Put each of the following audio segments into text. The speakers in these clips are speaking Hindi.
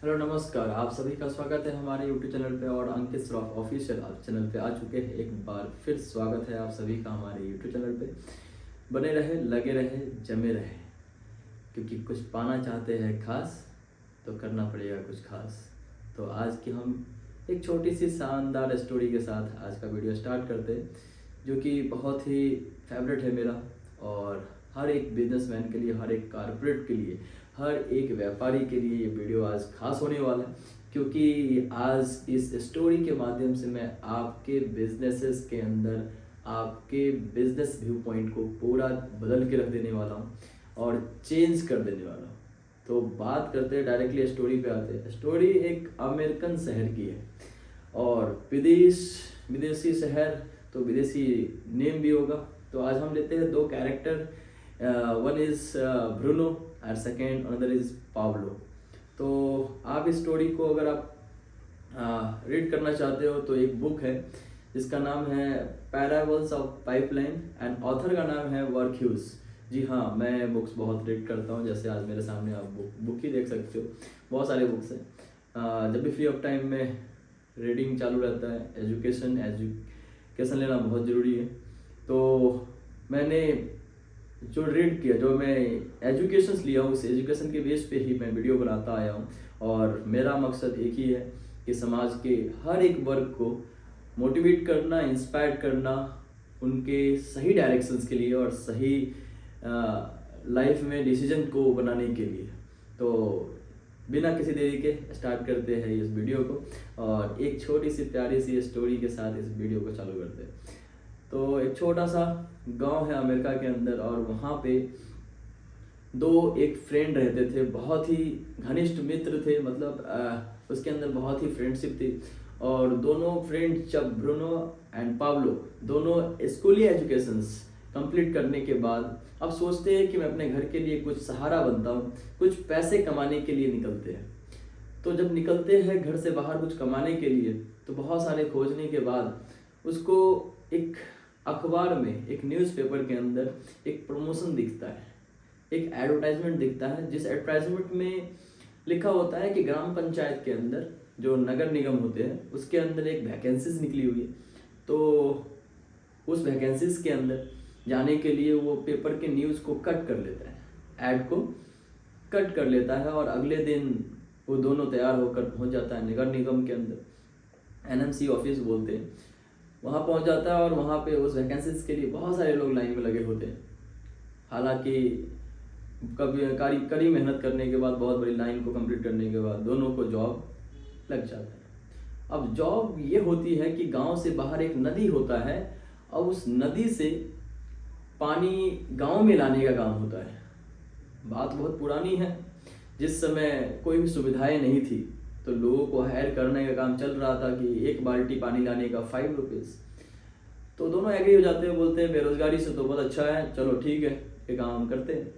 हेलो नमस्कार, आप सभी का स्वागत है हमारे यूट्यूब चैनल पे और अंकित श्रॉफ ऑफिशियल आप चैनल पे आ चुके हैं। एक बार फिर स्वागत है आप सभी का हमारे यूट्यूब चैनल पे। बने रहे, लगे रहे, जमे रहे, क्योंकि कुछ पाना चाहते हैं खास तो करना पड़ेगा कुछ खास। तो आज की हम एक छोटी सी शानदार स्टोरी के साथ आज का वीडियो स्टार्ट करते हैं, जो कि बहुत ही फेवरेट है मेरा और हर एक बिजनेसमैन के लिए, हर एक कारपोरेट के लिए, हर एक व्यापारी के लिए ये वीडियो आज खास होने वाला है। क्योंकि आज इस स्टोरी के माध्यम से मैं आपके बिजनेसेस के अंदर आपके बिजनेस व्यू पॉइंट को पूरा बदल के रख देने वाला हूँ और चेंज कर देने वाला हूँ। तो बात करते हैं, डायरेक्टली स्टोरी पे आते हैं। स्टोरी एक अमेरिकन शहर की है और विदेशी शहर तो विदेशी नेम भी होगा। तो आज हम लेते हैं दो कैरेक्टर, वन इज ब्रूनो और सेकेंड अनदर इज पाब्लो। तो आप इस स्टोरी को अगर आप रीड करना चाहते हो तो एक बुक है जिसका नाम है parables of pipeline and author का नाम है वर्क्यूस। जी हाँ, मैं बुक्स बहुत रीड करता हूँ, जैसे आज मेरे सामने आप बुक ही देख सकते हो। बहुत सारे बुक्स हैं। जब भी फ्री ऑफ टाइम में रीडिंग चालू रहता है। एजुकेशन लेना बहुत ज़रूरी है। तो मैंने जो रीड किया, जो मैं एजुकेशन लिया हूँ, उस एजुकेशन के बेस पे ही मैं वीडियो बनाता आया हूँ। और मेरा मकसद एक ही है कि समाज के हर एक वर्ग को मोटिवेट करना, इंस्पायर करना, उनके सही डायरेक्शंस के लिए और सही लाइफ में डिसीजन को बनाने के लिए। तो बिना किसी देरी के स्टार्ट करते हैं इस वीडियो को और एक छोटी सी प्यारी सी स्टोरी के साथ इस वीडियो को चालू करते हैं। तो एक छोटा सा गांव है अमेरिका के अंदर और वहाँ पे एक फ्रेंड रहते थे, बहुत ही घनिष्ठ मित्र थे। मतलब उसके अंदर बहुत ही फ्रेंडशिप थी। और दोनों फ्रेंड, जब ब्रूनो एंड पाब्लो दोनों स्कूली एजुकेशंस कंप्लीट करने के बाद अब सोचते हैं कि मैं अपने घर के लिए कुछ सहारा बनता हूँ, कुछ पैसे कमाने के लिए निकलते हैं। तो जब निकलते हैं घर से बाहर कुछ कमाने के लिए, तो बहुत सारे खोजने के बाद उसको एक अखबार में, एक न्यूज़पेपर के अंदर एक प्रमोशन दिखता है, एक एडवर्टाइजमेंट दिखता है, जिस एडवर्टाइजमेंट में लिखा होता है कि ग्राम पंचायत के अंदर, जो नगर निगम होते हैं, उसके अंदर एक वैकेंसीज निकली हुई है। तो उस वैकेंसीज के अंदर जाने के लिए वो पेपर के न्यूज़ को कट कर लेता है, ऐड को कट कर लेता है और अगले दिन वो दोनों तैयार होकर पहुंच जाता है नगर निगम के अंदर। एनएमसी ऑफिस बोलते हैं, वहाँ पहुँच जाता है और वहाँ पे उस वैकेंसीज के लिए बहुत सारे लोग लाइन में लगे होते हैं। हालांकि कभी कड़ी मेहनत करने के बाद, बहुत बड़ी लाइन को कंप्लीट करने के बाद दोनों को जॉब लग जाता है। अब जॉब ये होती है कि गांव से बाहर एक नदी होता है और उस नदी से पानी गांव में लाने का काम होता है। बात बहुत पुरानी है, जिस समय कोई भी सुविधाएं नहीं थी, तो लोगों को हायर करने का काम चल रहा था कि एक बाल्टी पानी लाने का 5 रुपीज़। तो दोनों एग्री हो जाते हैं, बोलते हैं बेरोजगारी से तो बहुत अच्छा है, चलो ठीक है ये काम करते हैं।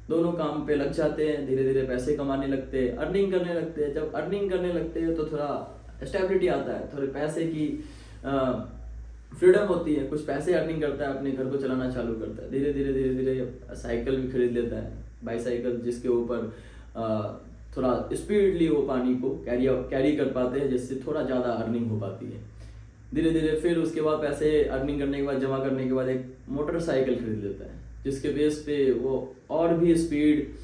दोनों काम पे लग जाते हैं, धीरे धीरे पैसे कमाने लगते हैं, अर्निंग करने लगते हैं। जब अर्निंग करने लगते हैं तो थोड़ा स्टेबिलिटी आता है, थोड़े पैसे की फ्रीडम होती है, कुछ पैसे अर्निंग करता है, अपने घर को चलाना चालू करता है। धीरे धीरे साइकिल भी खरीद लेता है, बाईसाइकिल, जिसके ऊपर थोड़ा स्पीडली वो पानी को कैरी कर पाते हैं, जिससे थोड़ा ज़्यादा अर्निंग हो पाती है। धीरे धीरे फिर उसके बाद पैसे अर्निंग करने के बाद, जमा करने के बाद, एक मोटरसाइकिल खरीद लेता है, जिसके बेस पे वो और भी स्पीड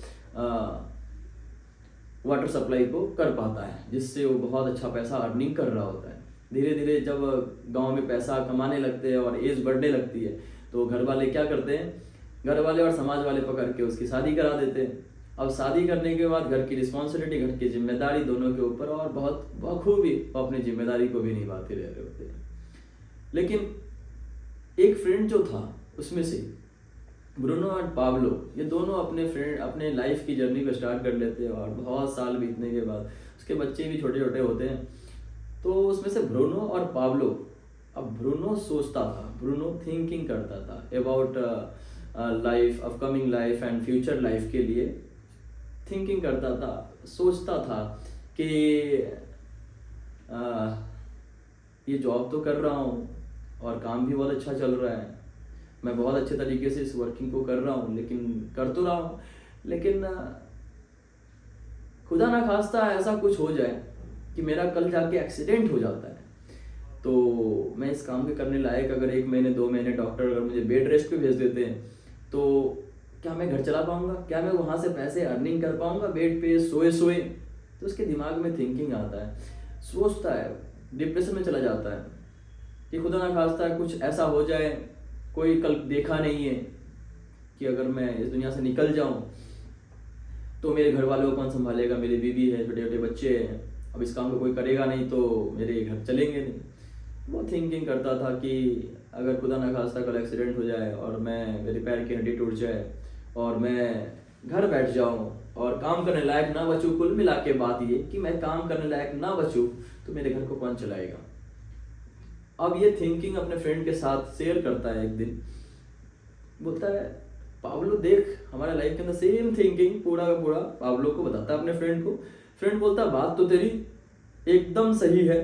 वाटर सप्लाई को कर पाता है, जिससे वो बहुत अच्छा पैसा अर्निंग कर रहा होता है। धीरे धीरे जब गांव में पैसा कमाने लगते हैं और एज बढ़ने लगती है, तो घर वाले क्या करते हैं, घर वाले और समाज वाले पकड़ के उसकी शादी करा देते हैं। अब शादी करने के बाद घर की रिस्पॉन्सिबिलिटी, घर की जिम्मेदारी दोनों के ऊपर, और बहुत बखूबी वो अपनी जिम्मेदारी को भी निभाते रह रहे होते हैं। लेकिन एक फ्रेंड जो था, उसमें से ब्रूनो और पाब्लो, ये दोनों अपने फ्रेंड अपने लाइफ की जर्नी को स्टार्ट कर लेते हैं और बहुत साल बीतने के बाद उसके बच्चे भी छोटे छोटे होते हैं। तो उसमें से ब्रूनो और पाब्लो, अब ब्रूनो सोचता था, ब्रूनो थिंकिंग करता था about life, upcoming life and future life के लिए थिंकिंग करता था, सोचता था कि ये जॉब तो कर रहा हूँ और काम भी बहुत अच्छा चल रहा है, मैं बहुत अच्छे तरीके से इस वर्किंग को कर रहा हूँ, लेकिन कर तो रहा हूँ, लेकिन खुदा ना खास्ता ऐसा कुछ हो जाए कि मेरा कल जाके एक्सीडेंट हो जाता है, तो मैं इस काम के करने लायक अगर 1 महीने 2 महीने डॉक्टर अगर मुझे बेड रेस्ट पे भेज देते हैं, तो क्या मैं घर चला पाऊंगा? क्या मैं वहाँ से पैसे अर्निंग कर पाऊंगा बेड पे सोए सोए? तो उसके दिमाग में थिंकिंग आता है, सोचता है, डिप्रेशन में चला जाता है कि खुदा ना खास्ता कुछ ऐसा हो जाए, कोई कल देखा नहीं है कि अगर मैं इस दुनिया से निकल जाऊं तो मेरे घर वालों को कौन संभालेगा, मेरी बीवी है, छोटे छोटे बच्चे हैं, अब इस काम को कोई करेगा नहीं तो मेरे घर चलेंगे नहीं। वो थिंकिंग करता था कि अगर खुदा ना खास्ता कल एक्सीडेंट हो जाए और मेरे पैर की हड्डी टूट जाए और मैं घर बैठ जाऊं और काम करने लायक ना बचूं, कुल मिला के बात ये कि मैं काम करने लायक ना बचूं तो मेरे घर को कौन चलाएगा। अब ये थिंकिंग अपने फ्रेंड के साथ शेयर करता है एक दिन, बोलता है पाब्लो देख हमारे लाइफ के अंदर सेम थिंकिंग पूरा का पूरा पाब्लो को बताता है अपने फ्रेंड को। फ्रेंड बोलता है बात तो तेरी एकदम सही है,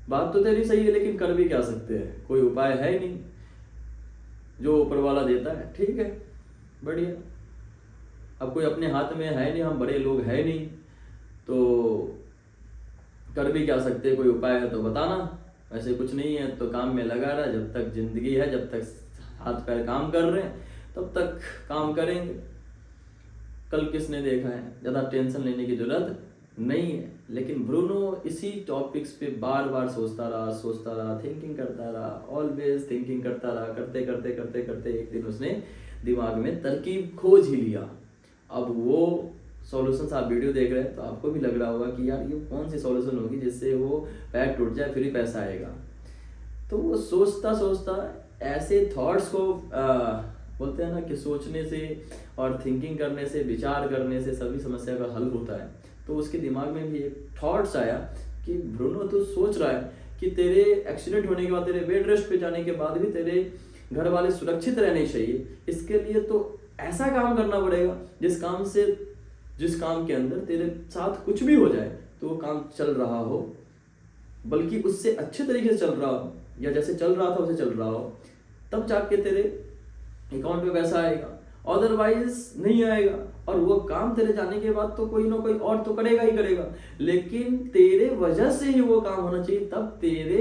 बात तो तेरी सही है, लेकिन कर भी क्या सकते हैं, कोई उपाय है ही नहीं, जो ऊपर वाला देता है ठीक है बढ़िया, अब कोई अपने हाथ में है नहीं, हम बड़े लोग है नहीं, तो कर भी क्या सकते, कोई उपाय है तो बताना, ऐसे कुछ नहीं है तो काम में लगा रहा, जब तक जिंदगी है, जब तक हाथ पैर काम कर रहे हैं तब तक काम करेंगे, कल किसने देखा है, ज़्यादा टेंशन लेने की जरूरत नहीं है। लेकिन ब्रूनो इसी टॉपिक्स पे बार बार सोचता रहा, थिंकिंग करता रहा, ऑलवेज थिंकिंग करता रहा, करते एक दिन उसने दिमाग में तरकीब खोज ही लिया। अब वो सॉल्यूशंस आप वीडियो देख रहे हैं तो आपको भी लग रहा होगा कि यार ये कौन सी सॉल्यूशन होगी जिससे वो पैर टूट जाए फिर ही पैसा आएगा। तो वो सोचता ऐसे थॉट्स को बोलते हैं ना कि सोचने से और थिंकिंग करने से, विचार करने से सभी समस्या का हल होता है। तो उसके दिमाग में भी एक थॉट्स आया कि ब्रूनो तू सोच रहा है कि तेरे एक्सीडेंट होने के बाद, तेरे बेड रेस्ट पे जाने के बाद भी तेरे घर वाले सुरक्षित रहने चाहिए, इसके लिए तो ऐसा काम करना पड़ेगा जिस काम के अंदर तेरे साथ कुछ भी हो जाए तो वो काम चल रहा हो, बल्कि उससे अच्छे तरीके से चल रहा हो, या जैसे चल रहा था वैसे चल रहा हो, तब जाके तेरे अकाउंट में पैसा आएगा, अदरवाइज नहीं आएगा। और वो काम तेरे जाने के बाद तो कोई ना कोई और तो करेगा ही करेगा, लेकिन तेरे वजह से ही वो काम होना चाहिए, तब तेरे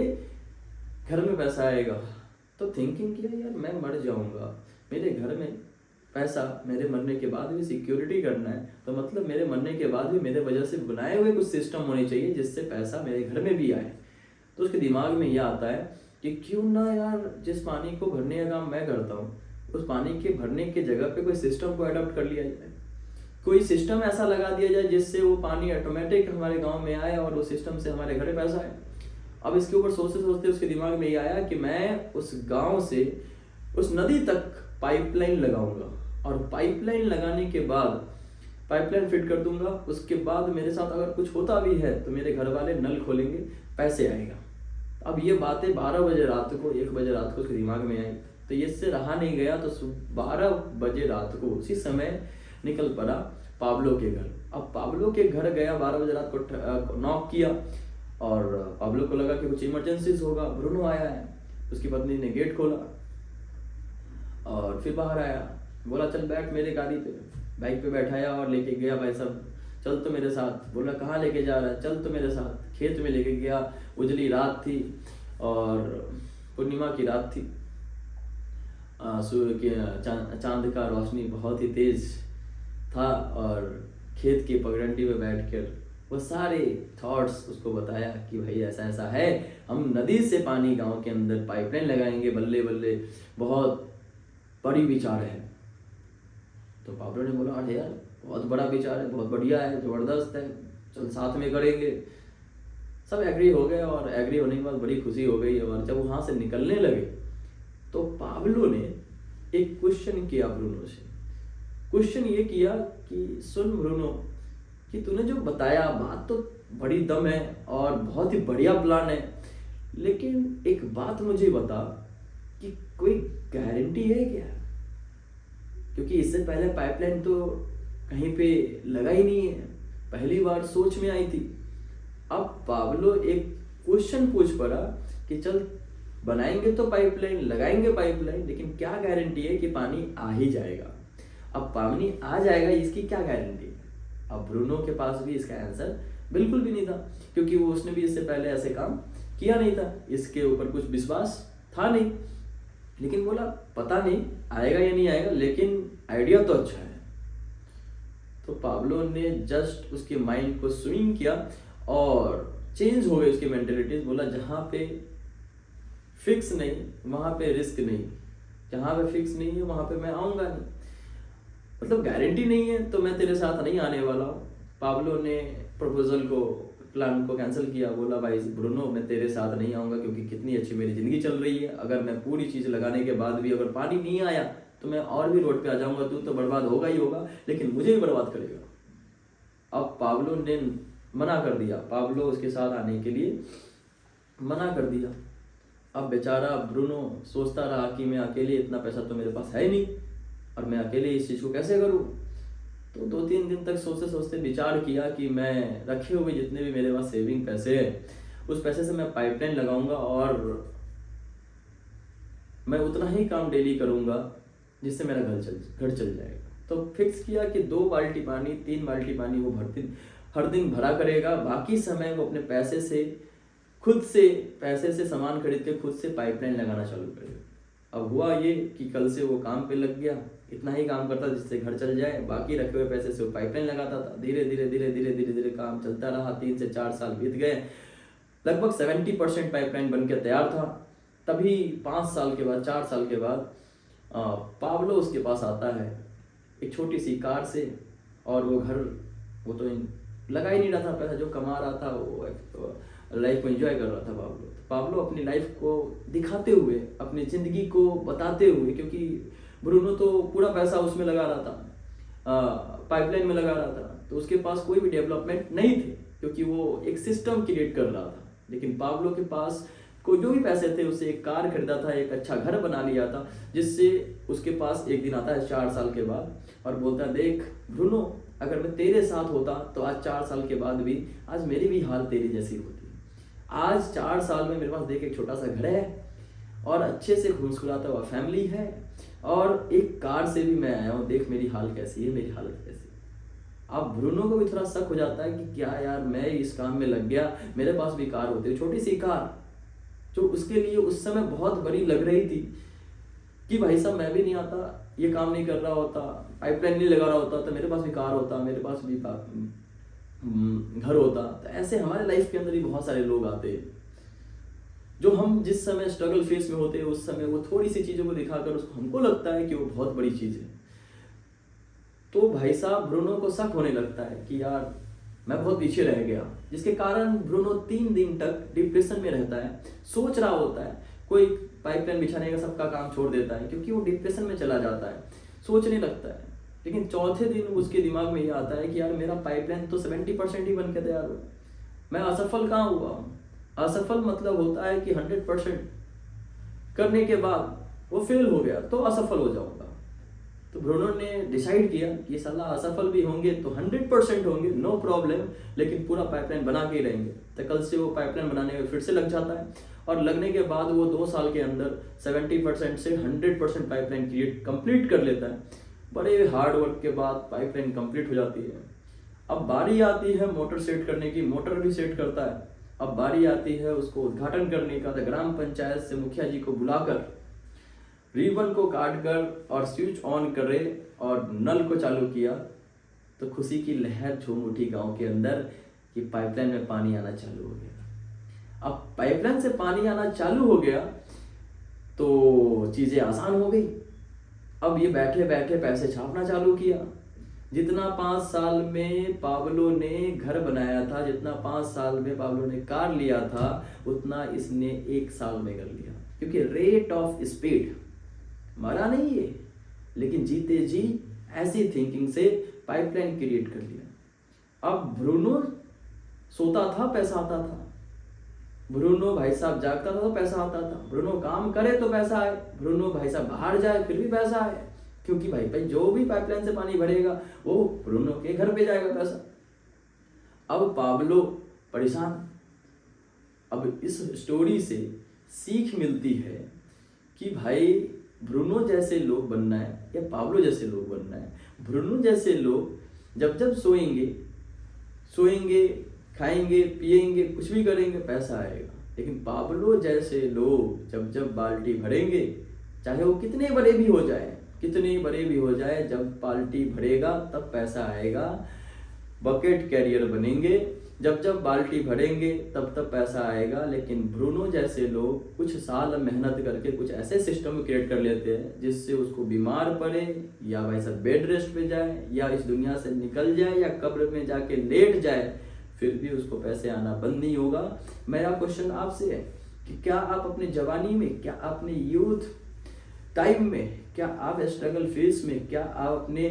घर में पैसा आएगा। तो थिंकिंग किया यार मैं मर जाऊंगा, मेरे घर में पैसा मेरे मरने के बाद भी सिक्योरिटी करना है, तो मतलब मेरे मरने के बाद भी मेरे वजह से बनाए हुए कुछ सिस्टम होने चाहिए जिससे पैसा मेरे घर में भी आए। तो उसके दिमाग में यह आता है कि क्यों ना यार जिस पानी को भरने का काम मैं करता हूँ उस पानी के भरने के जगह पे कोई सिस्टम को अडॉप्ट कर लिया जाए, कोई सिस्टम ऐसा लगा दिया जाए जिससे वो पानी ऑटोमेटिक हमारे गाँव में आए और उस सिस्टम से हमारे घर में पैसा आए। अब इसके ऊपर सोचते उसके दिमाग में ये आया कि मैं उस गाँव से उस नदी तक पाइपलाइन लगाऊंगा और पाइपलाइन लगाने के बाद पाइपलाइन फिट कर दूंगा, उसके बाद मेरे साथ अगर कुछ होता भी है तो मेरे घर वाले नल खोलेंगे, पैसे आएगा। अब ये बातें 12 बजे रात को 1 बजे रात को उसके दिमाग में आई, तो ये इससे रहा नहीं गया, तो 12 बजे रात को उसी समय निकल पड़ा पाब्लो के घर। अब पाब्लो के घर गया, 12 बजे रात को नॉक किया और पाब्लो को लगा कि कुछ इमरजेंसीज होगा, ब्रूनो आया है। उसकी पत्नी ने गेट खोला और फिर बाहर आया, बोला चल बैठ मेरे गाड़ी पे, बाइक पे बैठाया और लेके गया, भाई साहब चल तो मेरे साथ। बोला कहाँ लेके जा रहा है, चल तो मेरे साथ। खेत में लेके गया, उजली रात थी और पूर्णिमा की रात थी, सूर्य के चांद का रोशनी बहुत ही तेज था और खेत की पगडंडी पे बैठकर वो सारे थॉट्स उसको बताया कि भाई ऐसा ऐसा है, हम नदी से पानी गांव के अंदर पाइपलाइन लगाएंगे, बल्ले बल्ले बहुत बड़ी विचार है। तो पाब्लो ने बोला अरे यार बहुत बड़ा विचार है, बहुत बढ़िया है, ज़बरदस्त है, चल साथ में करेंगे। सब एग्री हो गए और एग्री होने के बाद बड़ी खुशी हो गई। और जब वहाँ से निकलने लगे तो पाब्लो ने एक क्वेश्चन किया ब्रूनो से। क्वेश्चन ये किया कि सुन ब्रूनो, कि तूने जो बताया बात तो बड़ी दम है और बहुत ही बढ़िया प्लान है, लेकिन एक बात मुझे बता कि कोई गारंटी है क्या? क्योंकि इससे पहले पाइपलाइन तो कहीं पे लगा ही नहीं है, पहली बार सोच में आई थी। अब पाब्लो एक क्वेश्चन पूछ पड़ा कि चल बनाएंगे तो पाइपलाइन, लगाएंगे पाइपलाइन, लेकिन क्या गारंटी है कि पानी आ ही जाएगा? अब पानी आ जाएगा इसकी क्या गारंटी है? अब ब्रूनो के पास भी इसका आंसर बिल्कुल भी नहीं था, क्योंकि वो उसने भी इससे पहले ऐसे काम किया नहीं था, इसके ऊपर कुछ विश्वास था नहीं। लेकिन बोला पता नहीं आएगा या नहीं आएगा, लेकिन आइडिया तो अच्छा है। तो पाब्लो ने जस्ट उसके माइंड को स्विंग किया और चेंज हो गई उसकी मेंटेलिटीज। बोला जहाँ पे फिक्स नहीं वहाँ पे रिस्क नहीं, जहाँ पे फिक्स नहीं है वहाँ पे मैं आऊँगा नहीं, मतलब गारंटी नहीं है तो मैं तेरे साथ नहीं आने वाला हूँ। पाब्लो ने प्रपोजल को, प्लान को कैंसिल किया। बोला भाई ब्रूनो मैं तेरे साथ नहीं आऊँगा, क्योंकि कितनी अच्छी मेरी ज़िंदगी चल रही है, अगर मैं पूरी चीज़ लगाने के बाद भी अगर पानी नहीं आया तो मैं और भी रोड पे आ जाऊँगा, तू तो बर्बाद होगा ही होगा, लेकिन मुझे भी बर्बाद करेगा। अब पाब्लो ने मना कर दिया, पाब्लो उसके साथ आने के लिए मना कर दिया। अब बेचारा ब्रूनो सोचता रहा कि मैं अकेले, इतना पैसा तो मेरे पास है नहीं और मैं अकेले इस चीज़ को कैसे करूँ। तो 2-3 दिन तक सोचते सोचते विचार किया कि मैं रखे हुए जितने भी मेरे पास सेविंग पैसे हैं उस पैसे से मैं पाइपलाइन लगाऊंगा और मैं उतना ही काम डेली करूंगा जिससे मेरा घर चल जाएगा। तो फिक्स किया कि 2 बाल्टी पानी 3 बाल्टी पानी वो हर दिन भरा करेगा, बाकी समय वो अपने पैसे से सामान खरीद के खुद से पाइपलाइन लगाना चालू करेगा। अब हुआ ये कि कल से वो काम पे लग गया, इतना ही काम करता जिससे घर चल जाए, बाकी रखे हुए पैसे से वो पाइपलाइन लगाता था। धीरे धीरे काम चलता रहा, 3 से 4 साल बीत गए, लगभग 70% पाइपलाइन बन के तैयार था। तभी 5 साल के बाद 4 साल के बाद पाब्लो उसके पास आता है एक छोटी सी कार से, और वो तो लगा ही नहीं रहा था पैसा, जो कमा रहा था वो लाइफ को एंजॉय कर रहा था पाब्लो अपनी लाइफ को दिखाते हुए, अपनी ज़िंदगी को बताते हुए, क्योंकि ब्रूनो तो पूरा पैसा उसमें लगा रहा था, पाइपलाइन में लगा रहा था, तो उसके पास कोई भी डेवलपमेंट नहीं थे, क्योंकि वो एक सिस्टम क्रिएट कर रहा था। लेकिन पाब्लो के पास को जो भी पैसे थे उससे एक कार खरीदा था, एक अच्छा घर बना लिया था, जिससे उसके पास एक दिन आता है 4 साल के बाद और बोलता है देख ब्रूनो, अगर मैं तेरे साथ होता तो आज 4 साल के बाद भी आज मेरी भी हाल तेरी जैसी होती। आज 4 साल में मेरे पास देख एक छोटा सा घर है और अच्छे से मुस्कुराता हुआ फैमिली है, और एक कार से भी मैं आया हूँ, देख मेरी हाल कैसी है, मेरी हालत कैसी है। अब ब्रूनो को भी थोड़ा शक हो जाता है कि क्या यार मैं इस काम में लग गया, मेरे पास भी कार होती है, छोटी सी कार जो उसके लिए उस समय बहुत बड़ी लग रही थी कि भाई साहब मैं भी नहीं आता, ये काम नहीं कर रहा होता, पाइपलाइन नहीं लगा रहा होता तो मेरे पास भी कार होता, मेरे पास भी घर होता। तो ऐसे हमारे लाइफ के अंदर ही बहुत सारे लोग आते हैं जो हम जिस समय स्ट्रगल फेस में होते हैं उस समय वो थोड़ी सी चीज़ों को दिखाकर उसको हमको लगता है कि वो बहुत बड़ी चीज़ है। तो भाई साहब ब्रूनो को शक होने लगता है कि यार मैं बहुत पीछे रह गया, जिसके कारण ब्रूनो 3 दिन तक डिप्रेशन में रहता है, सोच रहा होता है, कोई पाइपलाइन बिछाने का सबका काम छोड़ देता है क्योंकि वो डिप्रेशन में चला जाता है, सोचने लगता है। लेकिन चौथे दिन उसके दिमाग में ये आता है कि यार मेरा पाइपलाइन तो 70% ही बन के तैयार हुआ, मैं असफल कहाँ हुआ हूँ। असफल मतलब होता है कि 100% करने के बाद वो फेल हो गया तो असफल हो जाऊंगा। तो ब्रूनो ने डिसाइड किया कि साला असफल भी होंगे तो 100% होंगे, नो प्रॉब्लम, लेकिन पूरा पाइपलाइन बना के ही रहेंगे। तो कल से वो पाइपलाइन बनाने में फिर से लग जाता है और लगने के बाद वो 2 साल के अंदर 70% से 100% पाइपलाइन कंप्लीट कर लेता है। बड़े हार्ड वर्क के बाद पाइपलाइन कंप्लीट हो जाती है। अब बारी आती है मोटर सेट करने की, मोटर भी सेट करता है। अब बारी आती है उसको उद्घाटन करने का। तो ग्राम पंचायत से मुखिया जी को बुलाकर रिबन को काट कर और स्विच ऑन करे और नल को चालू किया तो खुशी की लहर झूम उठी गांव के अंदर कि पाइपलाइन में पानी आना चालू हो गया। अब पाइपलाइन से पानी आना चालू हो गया तो चीज़ें आसान हो गई। अब ये बैठे बैठे पैसे छापना चालू किया। जितना 5 साल में पाब्लो ने घर बनाया था, जितना 5 साल में पाब्लो ने कार लिया था, उतना इसने 1 साल में कर लिया। क्योंकि रेट ऑफ स्पीड मरा नहीं है, लेकिन जीते जी ऐसी थिंकिंग से पाइपलाइन क्रिएट कर लिया। अब ब्रूनो सोता था पैसा आता था, ब्रूनो भाई साहब जागता था तो पैसा आता था, ब्रूनो काम करे तो पैसा आए, ब्रूनो भाई साहब बाहर जाए फिर भी पैसा आए, क्योंकि भाई जो भी पाइपलाइन से पानी भरेगा वो ब्रूनो के घर पे जाएगा पैसा। अब पाब्लो परेशान। अब इस स्टोरी से सीख मिलती है कि भाई ब्रूनो जैसे लोग बनना है या पाब्लो जैसे लोग बनना है। ब्रूनो जैसे लोग जब जब सोएंगे खाएंगे पिएंगे कुछ भी करेंगे पैसा आएगा। लेकिन पाब्लो जैसे लोग जब जब बाल्टी भरेंगे, चाहे वो कितने बड़े भी हो जाए, जब बाल्टी भरेगा तब पैसा आएगा। बकेट कैरियर बनेंगे, जब जब बाल्टी भरेंगे तब तब पैसा आएगा। लेकिन ब्रूनो जैसे लोग कुछ साल मेहनत करके कुछ ऐसे सिस्टम क्रिएट कर लेते हैं जिससे उसको बीमार पड़े या वैसा बेड रेस्ट पे जाए या इस दुनिया से निकल जाए या कब्र में जाके लेट जाए, फिर भी उसको पैसे आना बंद नहीं होगा। मेरा क्वेश्चन आपसे है कि क्या आप अपने जवानी में, क्या अपने यूथ टाइम में, क्या आप स्ट्रगल फेज में, क्या आप अपने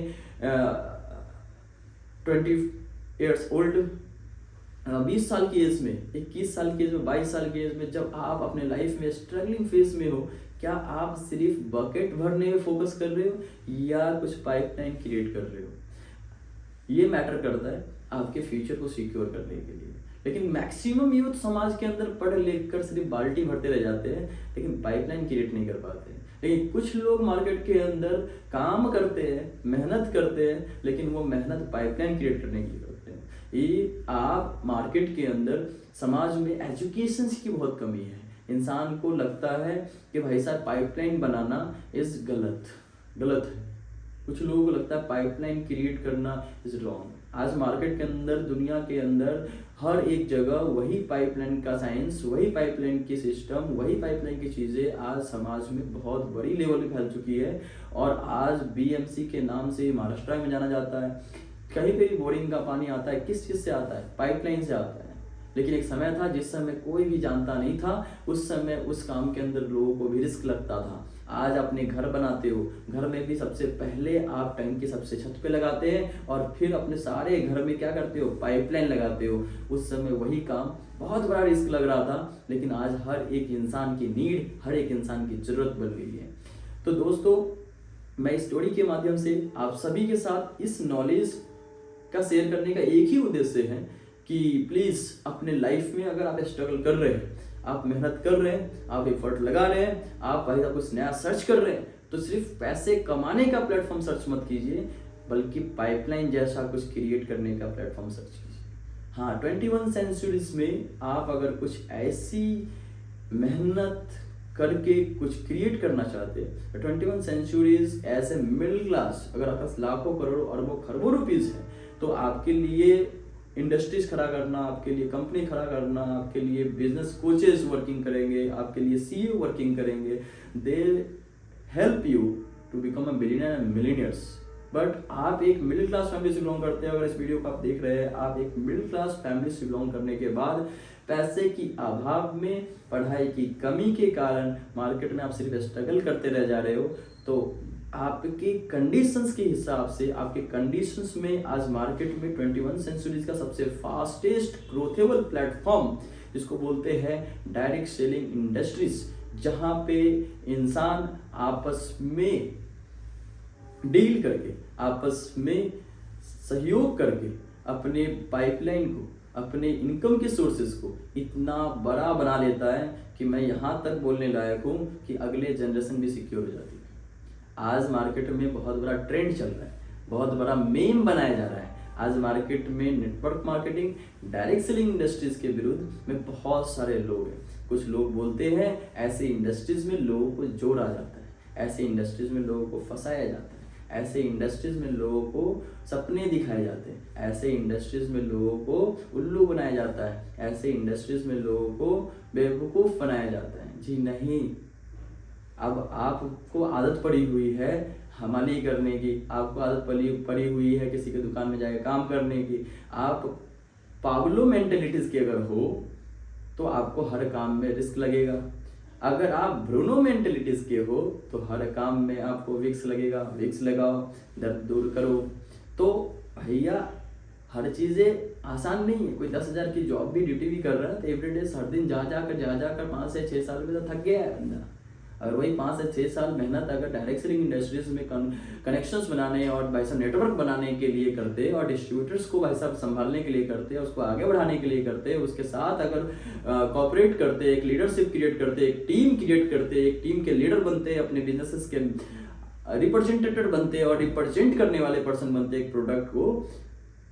20 ईयर्स ओल्ड 20 साल की एज में, 21 साल की एज में, 22 साल की एज में, जब आप अपने लाइफ में स्ट्रगलिंग फेज में हो, क्या आप सिर्फ बकेट भरने में फोकस कर रहे हो या कुछ पाइपलाइन क्रिएट कर रहे हो? ये मैटर करता है आपके फ्यूचर को सिक्योर करने के लिए। लेकिन मैक्सिमम यूथ समाज के अंदर पढ़ लिख कर सिर्फ बाल्टी भरते रह जाते हैं, लेकिन पाइपलाइन क्रिएट नहीं कर पाते हैं। लेकिन कुछ लोग मार्केट के अंदर काम करते हैं, मेहनत करते हैं, लेकिन वो मेहनत पाइपलाइन क्रिएट करने के लिए करते हैं। ये आप मार्केट के अंदर समाज में एजुकेशन की बहुत कमी है। इंसान को लगता है कि भाई साहब पाइपलाइन बनाना इज गलत है। कुछ लोगों को लगता है पाइपलाइन क्रिएट करना इज रॉन्ग। आज मार्केट के अंदर, दुनिया के अंदर हर एक जगह वही पाइपलाइन का साइंस, वही पाइपलाइन की सिस्टम, वही पाइपलाइन की चीज़ें आज समाज में बहुत बड़ी लेवल पे फैल चुकी है। और आज बीएमसी के नाम से महाराष्ट्र में जाना जाता है। कहीं पे भी बोरिंग का पानी आता है, किस चीज़ से आता है? पाइपलाइन से आता है। लेकिन एक समय था जिस समय कोई भी जानता नहीं था, उस समय उस काम के अंदर लोगों को भी रिस्क लगता था। आज अपने घर बनाते हो, घर में भी सबसे पहले आप टंकी सबसे छत पे लगाते हैं और फिर अपने सारे घर में क्या करते हो? पाइपलाइन लगाते हो। उस समय वही काम बहुत बड़ा रिस्क लग रहा था, लेकिन आज हर एक इंसान की नीड, हर एक इंसान की जरूरत बन गई है। तो दोस्तों, मैं इस स्टोरी के माध्यम से आप सभी के साथ इस नॉलेज का शेयर करने का एक ही उद्देश्य है कि प्लीज़ अपने लाइफ में अगर आप स्ट्रगल कर रहे हैं, आप मेहनत कर रहे हैं, आप एफर्ट लगा रहे हैं, आप भाई कुछ नया सर्च कर रहे हैं, तो सिर्फ पैसे कमाने का प्लेटफॉर्म सर्च मत कीजिए, बल्कि पाइपलाइन जैसा कुछ क्रिएट करने का प्लेटफॉर्म सर्च कीजिए। हाँ, 21 सेंचुरीज में आप अगर कुछ ऐसी मेहनत करके कुछ क्रिएट करना चाहते हैं, 21 सेंचुरीज ऐसे मिडिल क्लास, अगर आपके पास लाखों करोड़ों अरबों खरबों रुपीज़ हैं, तो आपके लिए इंडस्ट्रीज खड़ा करना, आपके लिए कंपनी खड़ा करना, आपके लिए बिजनेस कोचेस वर्किंग करेंगे, आपके लिए सीईओ वर्किंग करेंगे। They help you to become a billionaire and millionaires. But आप एक मिडिल क्लास फैमिली से बिलोंग करते हैं, अगर इस वीडियो को आप देख रहे हैं, आप एक मिडिल क्लास फैमिली से बिलोंग करने के बाद पैसे की अभाव में, पढ़ाई की कमी के कारण मार्केट में आप सिर्फ स्ट्रगल करते रह जा रहे हो, तो आपके कंडीशंस के हिसाब से, आपके कंडीशंस में आज मार्केट में 21 सेंचुरीज का सबसे फास्टेस्ट ग्रोथेबल प्लेटफॉर्म, जिसको बोलते हैं डायरेक्ट सेलिंग इंडस्ट्रीज, जहां पे इंसान आपस में डील करके, आपस में सहयोग करके अपने पाइपलाइन को, अपने इनकम के सोर्सेज को इतना बड़ा बना लेता है कि मैं यहाँ तक बोलने लायक हूँ कि अगले जनरेशन भी सिक्योर हो जाती है। आज मार्केट में बहुत बड़ा ट्रेंड चल रहा है, बहुत बड़ा मेम बनाया जा रहा है। आज मार्केट में network marketing, direct selling industries के विरुद्ध में बहुत सारे लोग हैं। कुछ लोग बोलते हैं ऐसे इंडस्ट्रीज में लोगों को जोड़ा जाता है, ऐसे इंडस्ट्रीज में लोगों को फंसाया जाता है, ऐसे इंडस्ट्रीज में लोगों को सपने दिखाए जाते हैं, ऐसे इंडस्ट्रीज में लोगों को उल्लू बनाया जाता है, ऐसे इंडस्ट्रीज में लोगों को बेवकूफ़ बनाया जाता है। जी नहीं, अब आपको आदत पड़ी हुई है हमाली करने की, आपको आदत पड़ी हुई है किसी के दुकान में जाकर काम करने की। आप पागलो मेंटेलिटीज के अगर हो तो आपको हर काम में रिस्क लगेगा। अगर आप ब्रूनो मेंटेलिटीज के हो तो हर काम में आपको विक्स लगेगा। विक्स लगाओ, दर्द दूर करो। तो भैया हर चीज़ें आसान नहीं है। कोई 10,000 की जॉब भी, ड्यूटी भी कर रहा है तो एवरीडे हर दिन जा जाकर 5 से 6 साल में तो थक गया है बंदा। अगर वही 5 से 6 साल मेहनत अगर डायरेक्ट सेलिंग इंडस्ट्रीज में कनेक्शंस बनाने और भाई साहब नेटवर्क बनाने के लिए करते और डिस्ट्रीब्यूटर्स को भाई साहब संभालने के लिए करते, उसको आगे बढ़ाने के लिए करते, उसके साथ अगर कॉपरेट करते, एक लीडरशिप क्रिएट करते, एक टीम क्रिएट करते, एक टीम के लीडर बनते, अपने बिजनेसेस के रिप्रेजेंटेटिव बनते और रिप्रेजेंट करने वाले पर्सन बनते एक प्रोडक्ट को,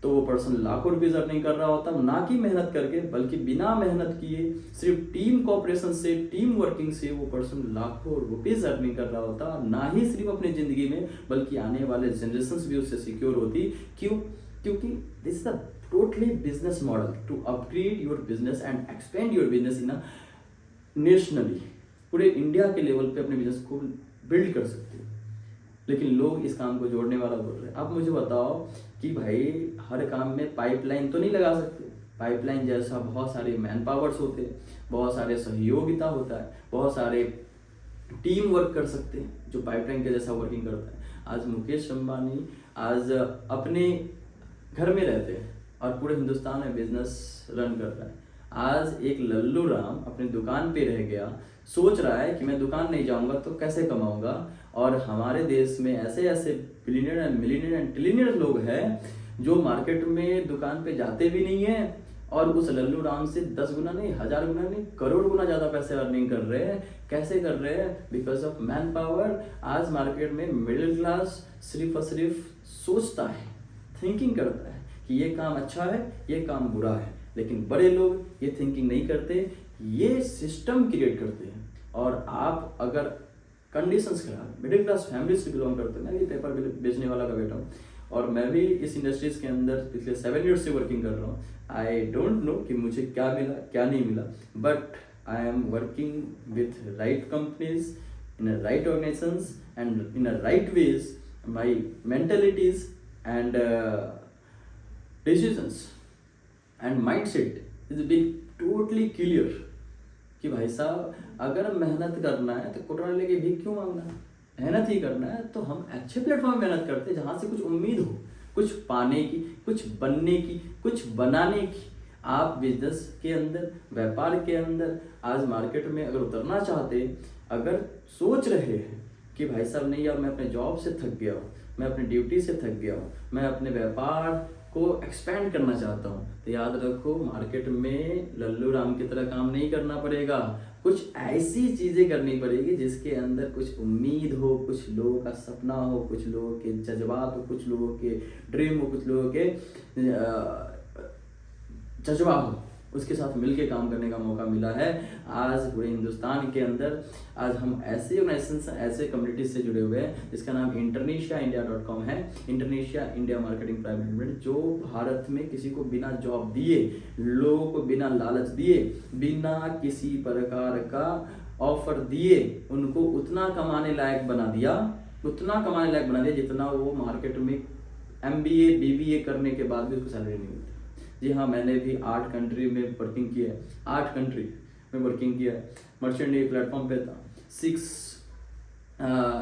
तो वो पर्सन लाखों रुपीज़ अर्निंग कर रहा होता, ना कि मेहनत करके बल्कि बिना मेहनत किए सिर्फ टीम कोऑपरेशन से, टीम वर्किंग से वो पर्सन लाखों रुपीज़ अर्निंग कर रहा होता, ना ही सिर्फ अपनी ज़िंदगी में बल्कि आने वाले जनरेशन्स भी उससे सिक्योर होती। क्यों? क्योंकि this is the totally business model to upgrade your business and expand your business in a nationally, पूरे इंडिया के लेवल पे अपने बिजनेस को बिल्ड कर सकते हो। लेकिन लोग इस काम को जोड़ने वाला बोल रहे हैं। अब मुझे बताओ कि भाई हर काम में पाइपलाइन तो नहीं लगा सकते, पाइपलाइन जैसा बहुत सारे मैन पावर्स होते हैं, बहुत सारे सहयोगिता होता है, बहुत सारे टीम वर्क कर सकते हैं जो पाइपलाइन के जैसा वर्किंग करता है। आज मुकेश अंबानी आज अपने घर में रहते हैं और पूरे हिंदुस्तान में बिजनेस रन कर रहा है। आज एक लल्लू राम अपनी दुकान पे रह गया, सोच रहा है कि मैं दुकान नहीं जाऊंगा तो कैसे कमाऊंगा। और हमारे देश में ऐसे ऐसे billionaire and millionaire and trillionaire लोग हैं जो मार्केट में दुकान पे जाते भी नहीं है और उस लल्लू राम से 10 गुना नहीं, 1000 गुना नहीं, करोड़ गुना ज़्यादा पैसे अर्निंग कर रहे हैं। कैसे कर रहे हैं? Because of man power. आज मार्केट में मिडिल क्लास सिर्फ और सिर्फ सोचता है, थिंकिंग करता है कि ये काम अच्छा है, ये काम बुरा है, लेकिन बड़े लोग ये थिंकिंग नहीं करते, ये सिस्टम क्रिएट करते हैं। और आप अगर कंडीशंस खराब, मिडिल क्लास फैमिली से बिलोंग करते हैं, मैं भी पेपर बेचने वाला का बेटा हूँ और मैं भी इस इंडस्ट्रीज के अंदर पिछले 7 ईयर्स से वर्किंग कर रहा हूँ। आई डोंट नो कि मुझे क्या मिला क्या नहीं मिला, but I am working with right companies in a right organisations and in a right ways. My mentalities and decisions and mindset is being totally clear कि भाई साहब अगर मेहनत करना है तो कोटरा लेके भी क्यों मांगना है, मेहनत ही करना है तो हम अच्छे प्लेटफॉर्म में मेहनत करते हैं जहाँ से कुछ उम्मीद हो, कुछ पाने की, कुछ बनने की, कुछ बनाने की। आप बिजनेस के अंदर, व्यापार के अंदर आज मार्केट में अगर उतरना चाहते, अगर सोच रहे हैं कि भाई साहब नहीं यार मैं अपने जॉब से थक गया हूँ, मैं अपनी ड्यूटी से थक गया हूँ, मैं अपने व्यापार को एक्सपेंड करना चाहता हूँ, तो याद रखो मार्केट में लल्लू राम की तरह काम नहीं करना पड़ेगा। कुछ ऐसी चीज़ें करनी पड़ेगी जिसके अंदर कुछ उम्मीद हो, कुछ लोगों का सपना हो, कुछ लोगों के जज्बात हो, कुछ लोगों के ड्रीम हो, कुछ लोगों के जज्बा हो, उसके साथ मिलके काम करने का मौका मिला है। आज पूरे हिंदुस्तान के अंदर आज हम ऐसे ऑर्गेनाइजेशन, ऐसे कम्युनिटी से जुड़े हुए हैं जिसका नाम internasiaindia.com है। इंटरनेशिया इंडिया मार्केटिंग प्राइवेट लिमिटेड, जो भारत में किसी को बिना जॉब दिए, लोगों को बिना लालच दिए, बिना किसी प्रकार का ऑफर दिए उनको उतना कमाने लायक बना दिया, उतना कमाने लायक बना दिया जितना वो मार्केट में MBA BBA करने के बाद भी उसको सैलरी नहीं मिलती। जी हाँ, मैंने भी 8 कंट्री में वर्किंग किया है, 8 कंट्री में वर्किंग किया है। मर्चेंट नेवी प्लेटफॉर्म पे था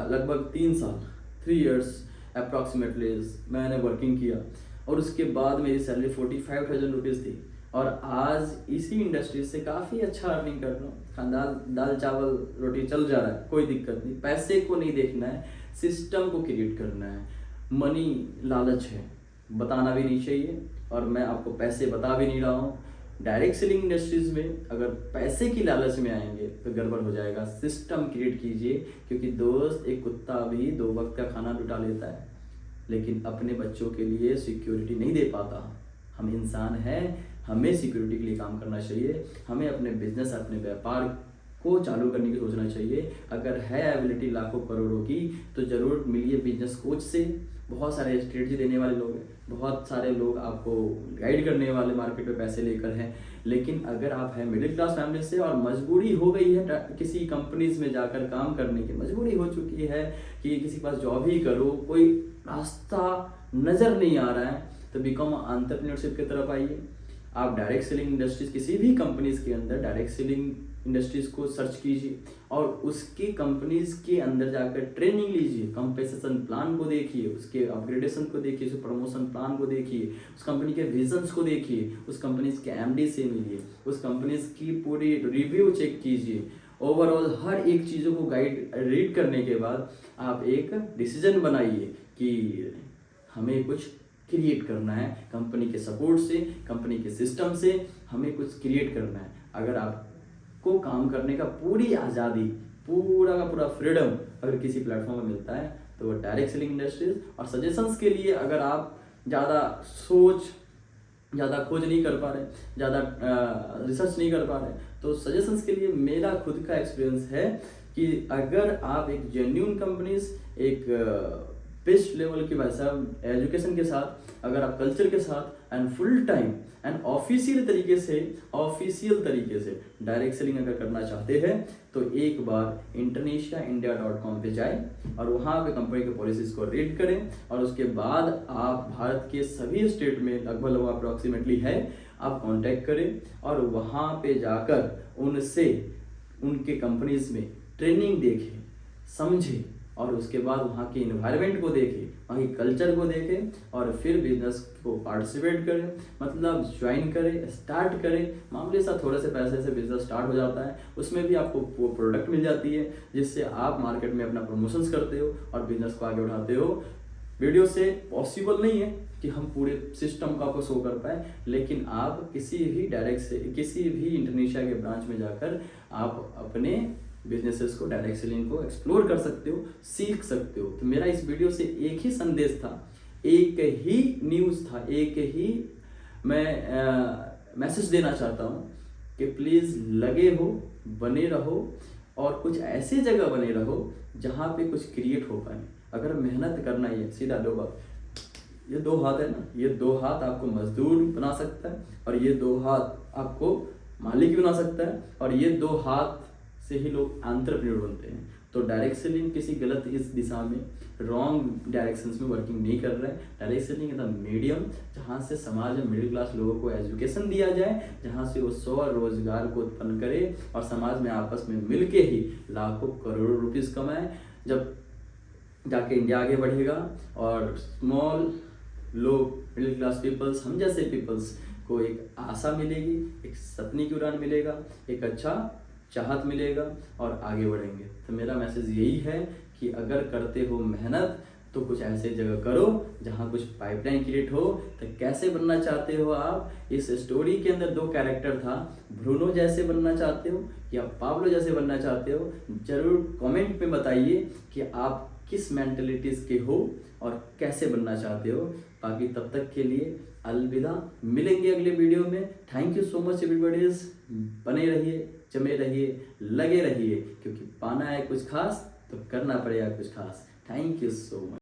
लगभग 3 साल, 3 इयर्स अप्रॉक्सीमेटली मैंने वर्किंग किया और उसके बाद मेरी सैलरी 45,000 रुपीज़ थी। और आज इसी इंडस्ट्री से काफ़ी अच्छा अर्निंग कर रहा हूँ, खानदान दाल चावल रोटी चल जा रहा है, कोई दिक्कत नहीं। पैसे को नहीं देखना है, सिस्टम को क्रिएट करना है। मनी लालच है, बताना भी नहीं चाहिए और मैं आपको पैसे बता भी नहीं रहा हूँ। डायरेक्ट सेलिंग इंडस्ट्रीज में अगर पैसे की लालच में आएंगे तो गड़बड़ हो जाएगा। सिस्टम क्रिएट कीजिए, क्योंकि दोस्त एक कुत्ता भी 2 वक्त का खाना लुटा लेता है लेकिन अपने बच्चों के लिए सिक्योरिटी नहीं दे पाता। हम इंसान हैं, हमें सिक्योरिटी के लिए काम करना चाहिए, हमें अपने बिजनेस, अपने व्यापार को चालू करने की सोचना चाहिए। अगर है एबिलिटी लाखों करोड़ों की तो ज़रूर मिलिए बिजनेस कोच से। बहुत सारे स्ट्रेटजी देने वाले लोग हैं, बहुत सारे लोग आपको गाइड करने वाले मार्केट में पैसे लेकर हैं। लेकिन अगर आप हैं मिडिल क्लास फैमिली से और मजबूरी हो गई है किसी कंपनीज में जाकर काम करने की, मजबूरी हो चुकी है कि किसी के पास जॉब ही करो, कोई रास्ता नज़र नहीं आ रहा है, तो बिकॉम एंटरप्रेन्योरशिप की तरफ आइए। आप डायरेक्ट सेलिंग इंडस्ट्रीज, किसी भी कंपनीज के अंदर डायरेक्ट सेलिंग इंडस्ट्रीज को सर्च कीजिए और उसके कंपनीज के अंदर जाकर ट्रेनिंग लीजिए, कंपेंसेशन प्लान को देखिए, उसके अपग्रेडेशन को देखिए, उसके प्रमोशन प्लान को देखिए, उस कंपनी के विजन्स को देखिए, उस कंपनीज के MD से मिलिए, उस कंपनीज की पूरी रिव्यू चेक कीजिए। ओवरऑल हर एक चीज़ों को गाइड रीड करने के बाद आप एक डिसीजन बनाइए कि हमें कुछ क्रिएट करना है। कंपनी के सपोर्ट से, कंपनी के सिस्टम से हमें कुछ क्रिएट करना है। अगर आपको काम करने का पूरी आज़ादी, पूरा का पूरा फ्रीडम अगर किसी प्लेटफॉर्म में मिलता है तो वो डायरेक्ट सेलिंग इंडस्ट्रीज। और सजेशंस के लिए अगर आप ज़्यादा सोच, ज़्यादा खोज नहीं कर पा रहे, ज़्यादा रिसर्च नहीं कर पा रहे, तो सजेशंस के लिए मेरा खुद का एक्सपीरियंस है कि अगर आप एक जेन्यून कंपनीज, एक बेस्ट लेवल की भाई साहब एजुकेशन के साथ, अगर आप कल्चर के साथ and full time and official तरीके से डायरेक्ट सेलिंग अगर करना चाहते हैं तो एक बार internasiaindia.com पे जाएं और वहाँ पे कंपनी के पॉलिसीज को रीड करें, और उसके बाद आप भारत के सभी स्टेट में लगभग अप्रॉक्सीमेटली है, आप कांटेक्ट करें और वहाँ पे जाकर उनसे उनके कंपनीज में ट्रेनिंग देखें, समझें, और उसके बाद वहाँ के इन्वायरमेंट को देखें, वहाँ की कल्चर को देखें, और फिर बिजनेस को पार्टिसिपेट करें, मतलब ज्वाइन करें, स्टार्ट करें। मामूली सा थोड़े से पैसे से बिजनेस स्टार्ट हो जाता है, उसमें भी आपको वो प्रोडक्ट मिल जाती है जिससे आप मार्केट में अपना प्रमोशंस करते हो और बिजनेस को आगे बढ़ाते हो। वीडियो से पॉसिबल नहीं है कि हम पूरे सिस्टम को आपको शो कर पाए, लेकिन आप किसी भी इंडोनेशिया के ब्रांच में जाकर आप अपने बिजनेसेस को, डायरेक्ट सेलिंग को एक्सप्लोर कर सकते हो, सीख सकते हो। तो मेरा इस वीडियो से एक ही संदेश था, एक ही न्यूज़ था, एक ही मैं मैसेज देना चाहता हूँ कि प्लीज़ लगे हो, बने रहो, और कुछ ऐसे जगह बने रहो जहाँ पे कुछ क्रिएट हो पाए। अगर मेहनत करना ही है, सीधा दो बात, ये दो हाथ है ना, ये दो हाथ आपको मजदूर बना सकता है, और ये दो हाथ आपको मालिक बना सकता है, और ये दो हाथ से ही लोग एंटरप्रेन्योर बनते हैं। तो डायरेक्ट सेलिंग किसी गलत इस दिशा में, रॉन्ग डायरेक्शंस में वर्किंग नहीं कर रहा है। Direct selling is the medium जहाँ से समाज में मिडिल क्लास लोगों को एजुकेशन दिया जाए, जहाँ से वो स्वरोजगार को उत्पन्न करे और समाज में आपस में मिल के ही लाखों करोड़ों रुपीज़ कमाए। जब जाके इंडिया आगे बढ़ेगा और स्मॉल लोग, मिडिल क्लास पीपल्स, हम जैसे पीपल्स को एक आशा मिलेगी, एक सपने की उड़ान मिलेगा, एक अच्छा चाहत मिलेगा और आगे बढ़ेंगे। तो मेरा मैसेज यही है कि अगर करते हो मेहनत तो कुछ ऐसे जगह करो जहाँ कुछ पाइपलाइन क्रिएट हो। तो कैसे बनना चाहते हो आप? इस स्टोरी के अंदर दो कैरेक्टर था, ब्रूनो जैसे बनना चाहते हो या पाब्लो जैसे बनना चाहते हो? जरूर कमेंट में बताइए कि आप किस मेंटलिटीज़ के हो और कैसे बनना चाहते हो। बाकी तब तक के लिए अलविदा, मिलेंगे अगले वीडियो में। Thank you so much everybody's. बने रहिए, जमे रहिए, लगे रहिए, क्योंकि पाना है कुछ खास तो करना पड़ेगा कुछ खास। Thank you so much.